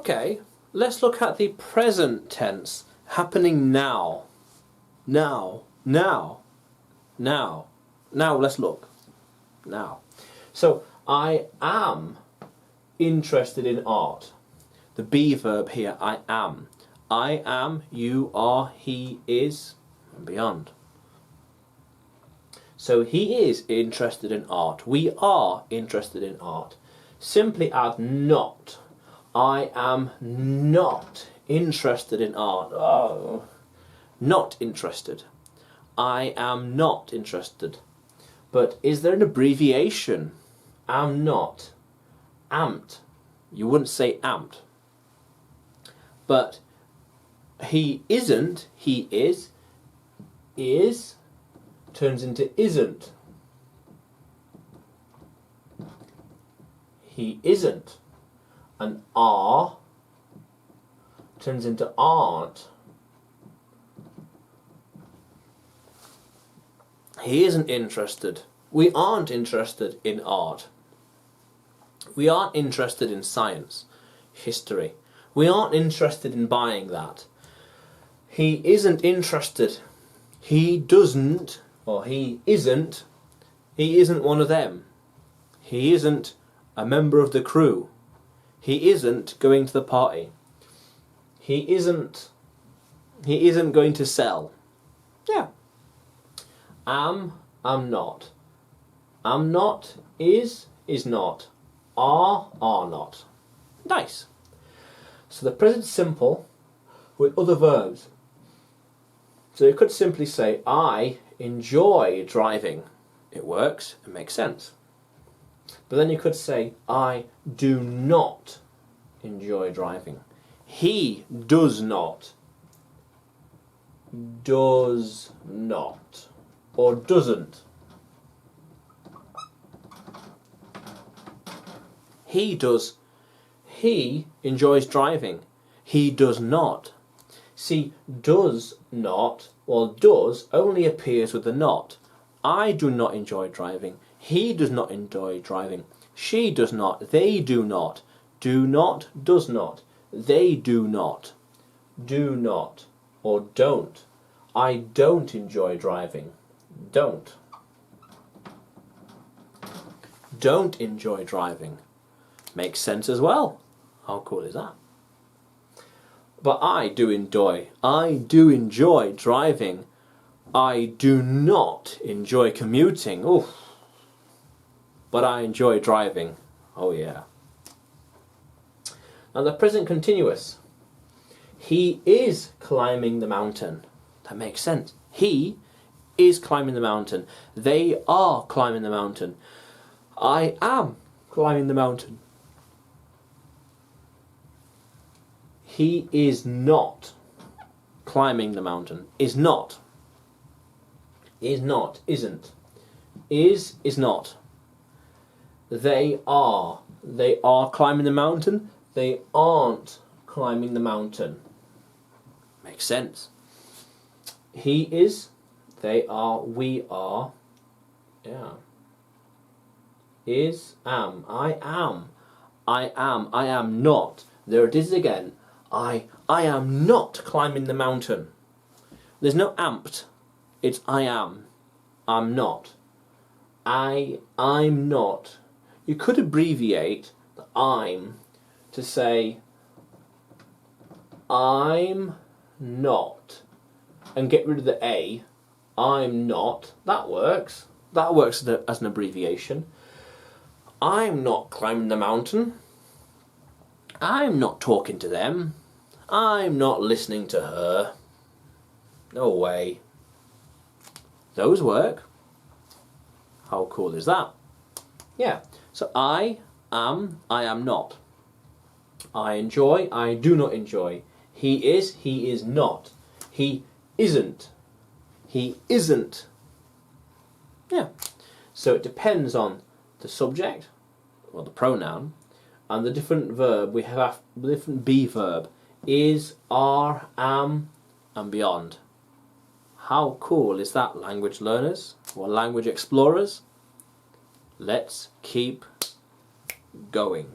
Okay, let's look at the present tense happening now. Now. Now let's look. Now. So, I am interested in art. The be verb here, I am. I am, you are, he is, and beyond. So he is interested in art. We are interested in art. Simply add not. I am not interested in art. Oh, not interested. I am not interested. But is there an abbreviation? Am not. Amped. You wouldn't say amped. But he isn't, he is turns into isn't. He isn't. And are turns into aren't. He isn't interested. We aren't interested in art. We aren't interested in science, history. We aren't interested in buying that. He isn't interested. He doesn't, or he isn't one of them. He isn't a member of the crew. He isn't going to the party. He isn't going to sell. Yeah. Am not. Am not, is not. Are not. Nice. So the present simple with other verbs. So you could simply say, I enjoy driving. It works, it makes sense. But then you could say, I do not enjoy driving. He does not. Does not. Or doesn't. He does. He enjoys driving. He does not. See, does not, or does, only appears with the not. I do not enjoy driving. He does not enjoy driving. She does not. They do not. Do not, does not. They do not. Do not, or don't. I don't enjoy driving. Don't. Don't enjoy driving. Makes sense as well. How cool is that? But I do enjoy driving. I do not enjoy commuting. Oof. But I enjoy driving. Oh yeah. Now the present continuous. He is climbing the mountain. That makes sense. He is climbing the mountain. They are climbing the mountain. I am climbing the mountain. He is not climbing the mountain. Is not. Is not. Isn't. Is not. They are. They are climbing the mountain. They aren't climbing the mountain. Makes sense. He is. They are. We are. Yeah. Is. Am. I am. I am. I am not. There it is again. I am not climbing the mountain. There's no amped. It's I am. I'm not. I'm not. You could abbreviate the I'm to say I'm not and get rid of the A. I'm not. That works. That works as an abbreviation. I'm not climbing the mountain. I'm not talking to them. I'm not listening to her. No way. Those work. How cool is that? Yeah. So I am not. I enjoy, I do not enjoy. He is not. He isn't. He isn't. Yeah. So it depends on the subject, or the pronoun, and the different verb. We have the different be verb. Is, are, am, and beyond. How cool is that, language learners or language explorers? Let's keep going.